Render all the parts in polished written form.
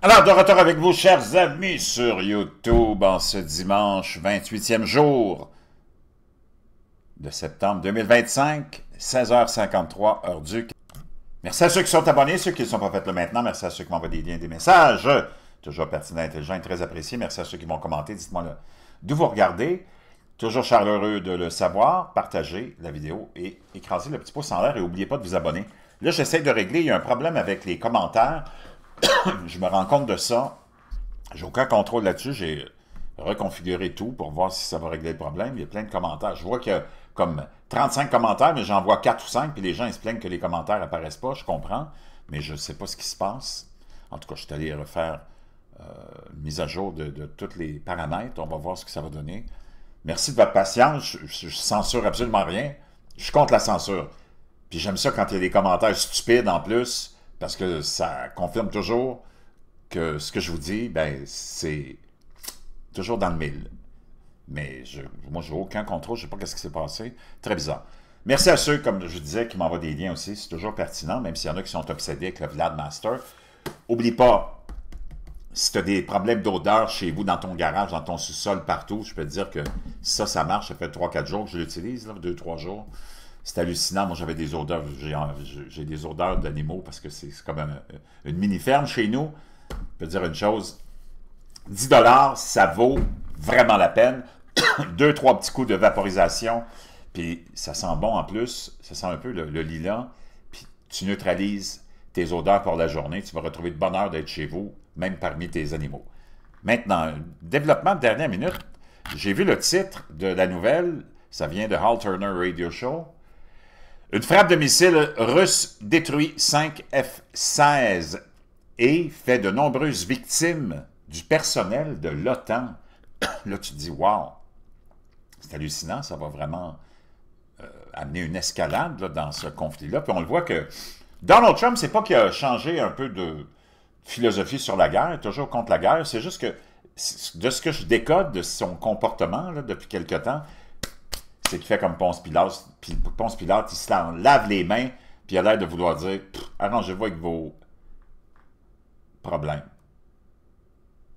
Alors, de retour avec vous, chers amis, sur YouTube, en ce dimanche 28e jour de septembre 2025, 16h53, heure du... Merci à ceux qui sont abonnés, ceux qui ne sont pas faits là maintenant, merci à ceux qui m'envoient des liens, des messages, toujours pertinents, intelligents et très appréciés, merci à ceux qui vont commenter, dites-moi d'où vous regardez, toujours chaleureux de le savoir, partagez la vidéo et écrasez le petit pouce en l'air et n'oubliez pas de vous abonner. Là, j'essaie de régler, il y a un problème avec les commentaires, je me rends compte de ça. J'ai aucun contrôle là-dessus. J'ai reconfiguré tout pour voir si ça va régler le problème. Il y a plein de commentaires. Je vois qu'il y a comme 35 commentaires, mais j'en vois 4 ou 5, puis les gens ils se plaignent que les commentaires n'apparaissent pas. Je comprends, mais je ne sais pas ce qui se passe. En tout cas, je suis allé refaire une mise à jour de tous les paramètres. On va voir ce que ça va donner. Merci de votre patience. Je censure absolument rien. Je suis contre la censure. Puis j'aime ça quand il y a des commentaires stupides en plus, parce que ça confirme toujours que ce que je vous dis, ben, c'est toujours dans le mille. Mais moi, je n'ai aucun contrôle, je ne sais pas ce qui s'est passé. Très bizarre. Merci à ceux, comme je disais, qui m'envoient des liens aussi. C'est toujours pertinent, même s'il y en a qui sont obsédés avec le Vlad Master. N'oublie pas, si tu as des problèmes d'odeur chez vous, dans ton garage, dans ton sous-sol, partout, je peux te dire que ça marche. Ça fait 3-4 jours que je l'utilise, 2-3 jours. C'est hallucinant. Moi, j'avais des odeurs. J'ai des odeurs d'animaux parce que c'est comme une mini-ferme chez nous. Je peux te dire une chose. 10 $, ça vaut vraiment la peine. 2-3 petits coups de vaporisation. Puis ça sent bon en plus. Ça sent un peu le lilas. Puis tu neutralises tes odeurs pour la journée. Tu vas retrouver de bonheur d'être chez vous, même parmi tes animaux. Maintenant, développement de dernière minute. J'ai vu le titre de la nouvelle. Ça vient de Hal Turner Radio Show. Une frappe de missile russe détruit 5 F-16 et fait de nombreuses victimes du personnel de l'OTAN. Là, tu te dis, wow, c'est hallucinant, ça va vraiment amener une escalade là, dans ce conflit-là. Puis on le voit que Donald Trump, c'est pas qu'il a changé un peu de philosophie sur la guerre, toujours contre la guerre, c'est juste que, de ce que je décode de son comportement là, depuis quelque temps, c'est qu'il fait comme Ponce Pilate, puis Ponce Pilate, il se lave les mains, puis il a l'air de vouloir dire « Arrangez-vous avec vos problèmes. »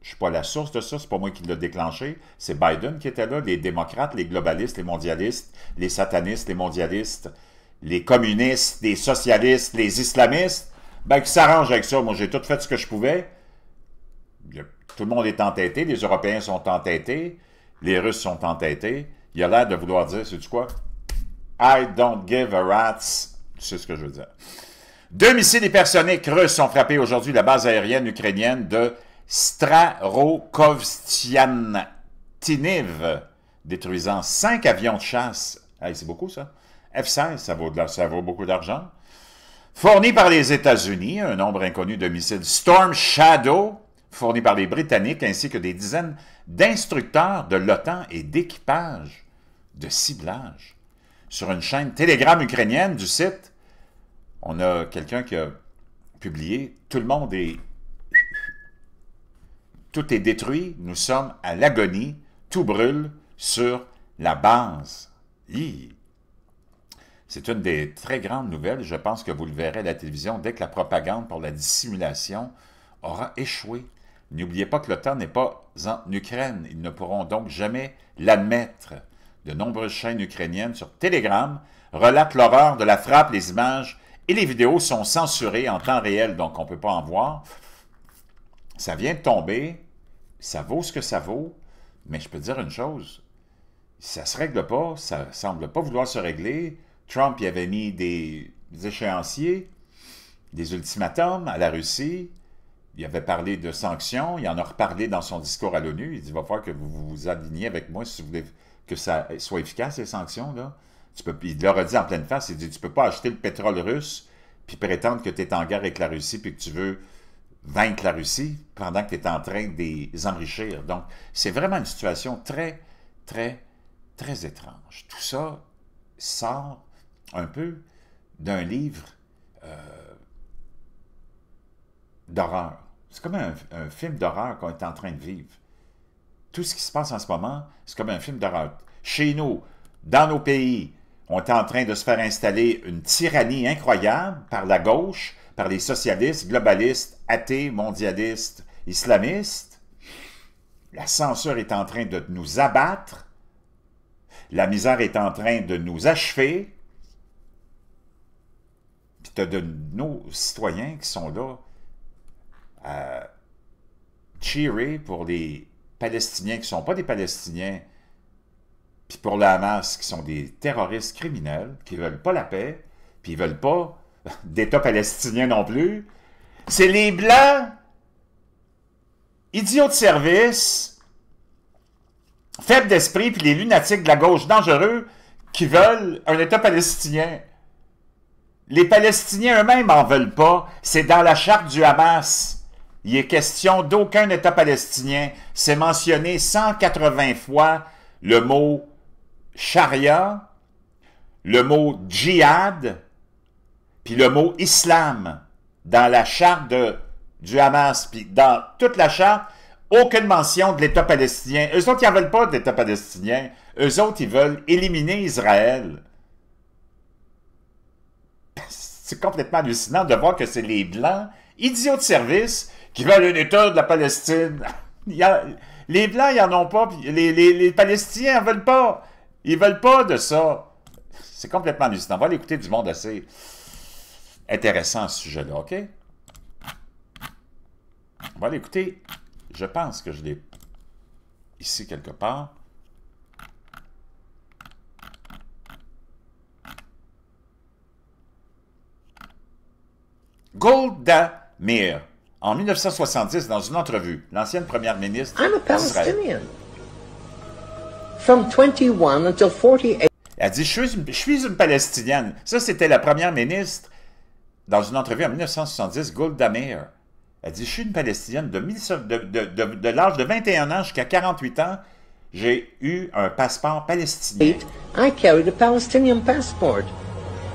Je ne suis pas la source de ça, c'est pas moi qui l'ai déclenché, c'est Biden qui était là, les démocrates, les globalistes, les mondialistes, les satanistes, les mondialistes, les communistes, les socialistes, les islamistes, ben qui s'arrangent avec ça. Moi, j'ai tout fait ce que je pouvais. Tout le monde est entêté, les Européens sont entêtés, les Russes sont entêtés. Il a l'air de vouloir dire, sais-tu quoi? I don't give a rat's. Tu sais ce que je veux dire. 2 missiles hypersoniques russes ont frappé aujourd'hui la base aérienne ukrainienne de Starokostiantyniv, détruisant 5 avions de chasse. Hey, c'est beaucoup, ça. F-16, ça vaut beaucoup d'argent. Fourni par les États-Unis, un nombre inconnu de missiles Storm Shadow, fournis par les Britanniques, ainsi que des dizaines d'instructeurs de l'OTAN et d'équipages de ciblage. Sur une chaîne Telegram ukrainienne du site, on a quelqu'un qui a publié « Tout le monde est... Tout est détruit, nous sommes à l'agonie, tout brûle sur la base. » C'est une des très grandes nouvelles, je pense que vous le verrez à la télévision, dès que la propagande pour la dissimulation aura échoué. N'oubliez pas que l'OTAN n'est pas en Ukraine. Ils ne pourront donc jamais l'admettre. De nombreuses chaînes ukrainiennes sur Telegram relatent l'horreur de la frappe, les images et les vidéos sont censurées en temps réel, donc on ne peut pas en voir. Ça vient de tomber, ça vaut ce que ça vaut, mais je peux te dire une chose, ça ne se règle pas, ça ne semble pas vouloir se régler. Trump y avait mis des échéanciers, des ultimatums à la Russie. Il avait parlé de sanctions, il en a reparlé dans son discours à l'ONU. Il dit, il va falloir que vous vous aligniez avec moi si vous voulez que ça soit efficace, ces sanctions-là. Il leur a dit en pleine face, il dit, tu ne peux pas acheter le pétrole russe puis prétendre que tu es en guerre avec la Russie puis que tu veux vaincre la Russie pendant que tu es en train de les enrichir. Donc, c'est vraiment une situation très, très, très étrange. Tout ça sort un peu d'un livre d'horreur. C'est comme un film d'horreur qu'on est en train de vivre. Tout ce qui se passe en ce moment, c'est comme un film d'horreur. Chez nous, dans nos pays, on est en train de se faire installer une tyrannie incroyable par la gauche, par les socialistes, globalistes, athées, mondialistes islamistes. La censure est en train de nous abattre. La misère est en train de nous achever. Puis tu as de nos citoyens qui sont là à cheerer pour les Palestiniens qui ne sont pas des Palestiniens, puis pour le Hamas qui sont des terroristes criminels, qui ne veulent pas la paix, puis ils ne veulent pas d'État palestinien non plus. C'est les Blancs, idiots de service, faibles d'esprit, puis les lunatiques de la gauche dangereux qui veulent un État palestinien. Les Palestiniens eux-mêmes n'en veulent pas. C'est dans la charte du Hamas. Il est question d'aucun État palestinien. C'est mentionné 180 fois le mot charia, le mot djihad, puis le mot islam dans la charte du Hamas. Puis dans toute la charte, aucune mention de l'État palestinien. Eux autres, ils n'en veulent pas de l'État palestinien. Eux autres, ils veulent éliminer Israël. C'est complètement hallucinant de voir que c'est les Blancs, idiots de service, qui veulent un État de la Palestine. Les Blancs, ils n'en ont pas, puis les Palestiniens n'en veulent pas. Ils ne veulent pas de ça. C'est complètement hallucinant. On va aller écouter du monde assez intéressant à ce sujet-là, OK? On va aller écouter, je pense que je l'ai ici quelque part. Golda Meir, en 1970, dans une entrevue, l'ancienne première ministre I'm a d'Israël. Palestinian. From 21 until 48. Elle a dit, je suis une Palestinienne. Ça, c'était la première ministre dans une entrevue en 1970, Golda Meir. Elle dit, je suis une Palestinienne de l'âge de 21 ans jusqu'à 48 ans. J'ai eu un passeport palestinien. I carried a Palestinian passport.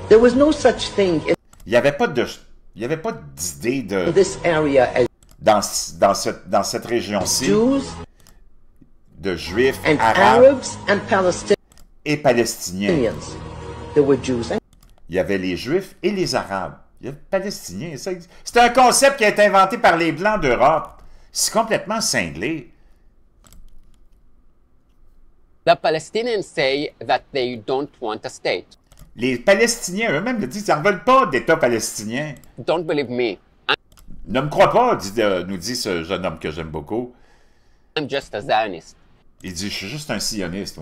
There was no such thing in Il n'y avait pas d'idée de this area as dans cette région-ci Jews de Juifs, and Arabes Arabs and Palestinians. et Palestiniens. There were Jews and Il y avait les Juifs et les Arabes. Il y a les Palestiniens. C'est un concept qui a été inventé par les Blancs d'Europe. C'est complètement cinglé. The Palestinians say that they don't want a state. Les Palestiniens eux-mêmes le disent, ils n'en veulent pas d'État palestinien. Don't believe me. Ne me crois pas, nous dit ce jeune homme que j'aime beaucoup. I'm just a Zionist. Il dit, je suis juste un sioniste.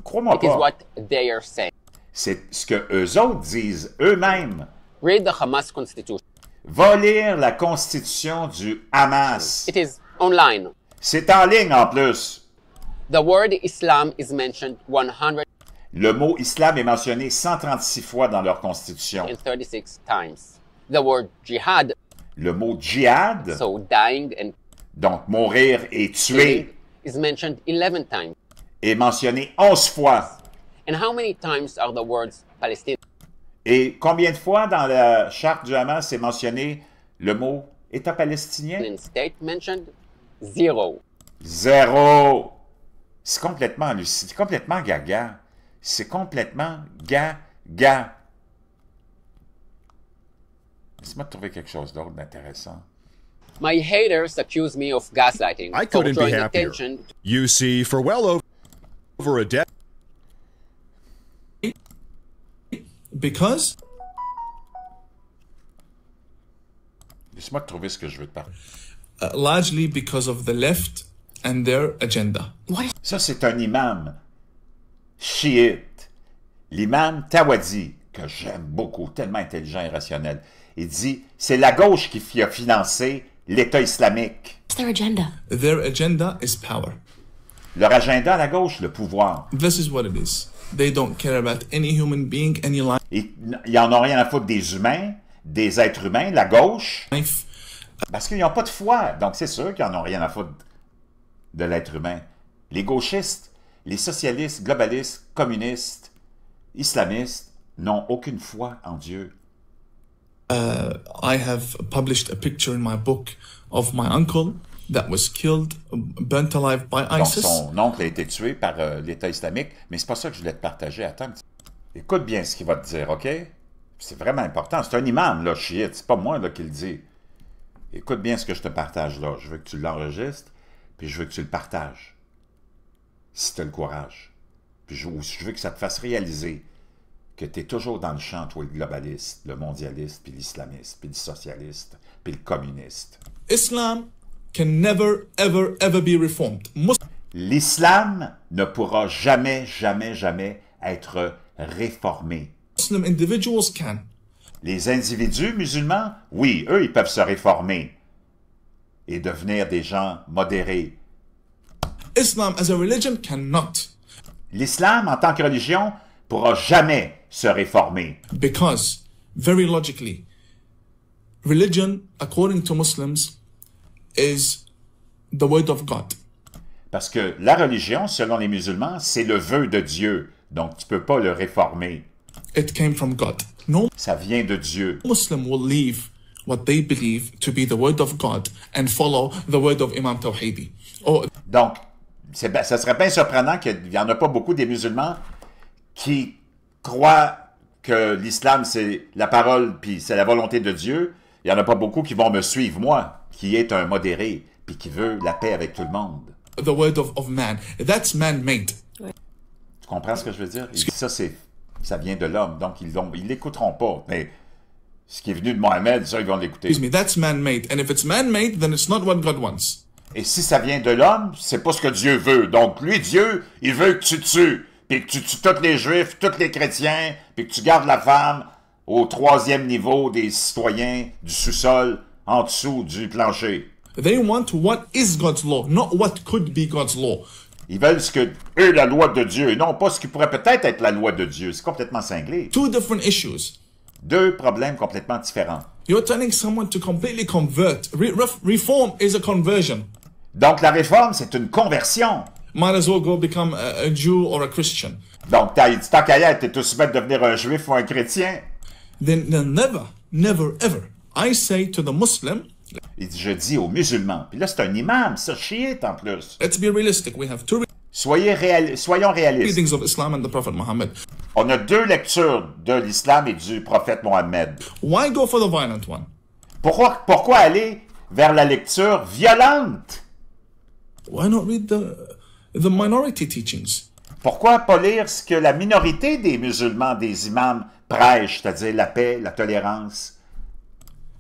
Crois-moi It is pas. what they are saying. C'est ce que eux autres disent eux-mêmes. Read the Hamas constitution. Va lire la constitution du Hamas. It is online. C'est en ligne en plus. The word Islam is mentioned 136 Le mot islam est mentionné 136 fois dans leur constitution. times. The word jihad, Le mot djihad, so dying and donc mourir et killing, tuer, is mentioned 11 times. est mentionné 11 fois. And how many times are the words Palestine? Et combien de fois dans la charte du Hamas est mentionné le mot État palestinien? State mentioned? 0. 0. C'est complètement hallucinant. C'est complètement gaga. C'est complètement gaga. Laisse-moi trouver quelque chose d'autre d'intéressant. My haters accuse me of gaslighting. I couldn't for be drawing happier. attention. You see, for well over a decade. Because Laisse-moi trouver ce que je veux te parler. largely because of the left and their agenda. Ça, c'est un imam chiite. L'imam Tawadi, que j'aime beaucoup, tellement intelligent et rationnel. Il dit, c'est la gauche qui a financé l'État islamique. What's their agenda? Their agenda is power. Leur agenda à la gauche, le pouvoir. This is what it is. They don't care about any human being, any Ils n'en ont rien à foutre des humains, des êtres humains, la gauche, life. parce qu'ils n'ont pas de foi. Donc, c'est sûr qu'ils n'en ont rien à foutre de l'être humain. Les gauchistes, les socialistes, globalistes, communistes, islamistes n'ont aucune foi en Dieu. I have published a picture in my book of my uncle that was killed, burnt alive by Donc, ISIS. son oncle a été tué par l'État islamique, mais c'est pas ça que je voulais te partager. Attends un petit peu. Écoute bien ce qu'il va te dire, OK? C'est vraiment important. C'est un imam, là, chiite. C'est pas moi là, qui le dit. Écoute bien ce que je te partage là. Je veux que tu l'enregistres, puis je veux que tu le partages. Si tu as le courage. Puis je veux que ça te fasse réaliser que tu es toujours dans le champ, toi, le globaliste, le mondialiste, puis l'islamiste, puis le socialiste, puis le communiste. Islam can never, ever, ever be reformed. L'islam ne pourra jamais, jamais, jamais être réformé. Muslim individuals can. Les individus musulmans, oui, eux, ils peuvent se réformer et devenir des gens modérés. Islam as a religion cannot. L'islam, en tant que religion, pourra jamais se réformer. Because, very logically, religion, according to Muslims, is the word of God. Parce que la religion, selon les musulmans, c'est le vœu de Dieu. Donc, tu ne peux pas le réformer. It came from God. No Ça vient de Dieu. Muslim will leave what they believe to be the word of God and follow the word of Imam Tawhidi. Donc, ça serait bien surprenant qu'il n'y en a pas beaucoup des musulmans qui croient que l'islam, c'est la parole, puis c'est la volonté de Dieu. Il n'y en a pas beaucoup qui vont me suivre, moi, qui est un modéré, puis qui veut la paix avec tout le monde. The word of man. That's man-made. Tu comprends ce que je veux dire? Et ça vient de l'homme, donc ils l'écouteront pas. Mais ce qui est venu de Mohammed, ça, ils vont l'écouter. Excuse me, that's man-made. And if it's man-made, then it's not what God wants. Et si ça vient de l'homme, c'est pas ce que Dieu veut. Donc, lui, Dieu, il veut que tu tues. Puis que tu tues tous les Juifs, tous les chrétiens, puis que tu gardes la femme au 3e niveau des citoyens du sous-sol, en dessous du plancher. They want what is God's law, not what could be God's law. Ils veulent ce que eux, la loi de Dieu, et non pas ce qui pourrait peut-être être la loi de Dieu. C'est complètement cinglé. Two different issues. Deux problèmes complètement différents. You're telling someone to completely convert. Reform is a conversion. Donc, la réforme, c'est une conversion. Might as well go become a Jew or a Christian. Donc, tant qu'à y être, t'es aussi bête de devenir un juif ou un chrétien. Then never, never, ever. I say to the Muslim, Il dit, je dis aux musulmans. Puis là, c'est un imam, ça, chiite en plus. let's be realistic. We have two Soyons réalistes. readings of Islam and the Prophet Muhammad. On a deux lectures de l'islam et du prophète Mohammed. Why go for the violent one? Pourquoi aller vers la lecture violente? Why not read the minority teachings? Pourquoi pas lire ce que la minorité des musulmans, des imams, prêchent, c'est-à-dire la paix, la tolérance?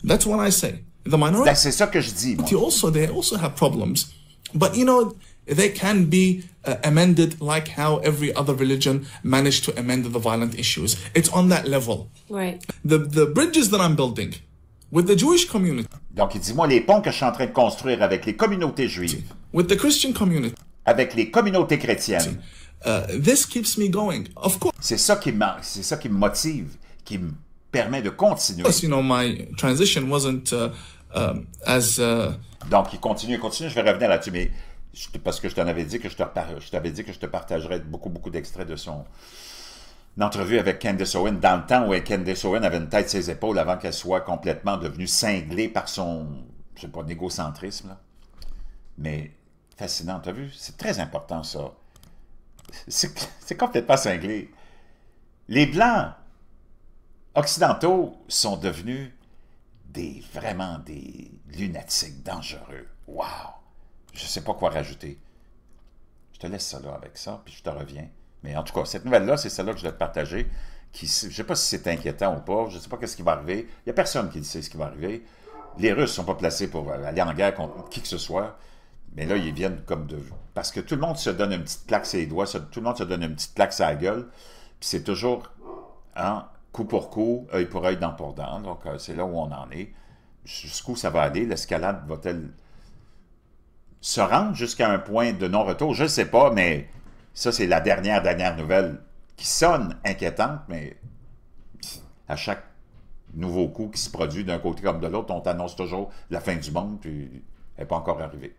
That's what I say. The minority C'est ça que je dis, moi. they also have problems, but you know they can be amended like how every other religion managed to amend the violent issues. It's on that level. Right. The bridges that I'm building with the Jewish community, Donc, il dit, moi, les ponts que je suis en train de construire avec les communautés juives, with the Christian community, avec les communautés chrétiennes, this keeps me going. Of course, c'est ça qui me motive, qui me permet de continuer. you know, my transition wasn't as Donc, il continue, je vais revenir là-dessus, mais parce que je t'avais dit que je te partagerais beaucoup d'extraits de son entrevue avec Candace Owen, dans le temps où Candace Owen avait une tête sur ses épaules avant qu'elle soit complètement devenue cinglée par son, je sais pas, négocentrisme, là. Mais fascinant, t'as vu? C'est très important, ça. C'est complètement cinglé. Les Blancs occidentaux sont devenus vraiment des lunatiques dangereux. Wow! Je sais pas quoi rajouter. Je te laisse ça là avec ça, puis je te reviens. Mais en tout cas, cette nouvelle-là, c'est celle-là que je voulais te partager. Je ne sais pas si c'est inquiétant ou pas. Je ne sais pas ce qui va arriver. Il n'y a personne qui sait ce qui va arriver. Les Russes ne sont pas placés pour aller en guerre contre qui que ce soit. Mais là, ils viennent comme de... Parce que tout le monde se donne une petite claque sur les doigts. Tout le monde se donne une petite claque sur la gueule. Puis c'est toujours coup pour coup, œil pour œil, dent pour dent. Donc, c'est là où on en est. Jusqu'où ça va aller? L'escalade va-t-elle se rendre jusqu'à un point de non-retour? Je ne sais pas, mais ça, c'est la dernière nouvelle qui sonne inquiétante, mais à chaque nouveau coup qui se produit d'un côté comme de l'autre, on t'annonce toujours la fin du monde, puis elle n'est pas encore arrivée.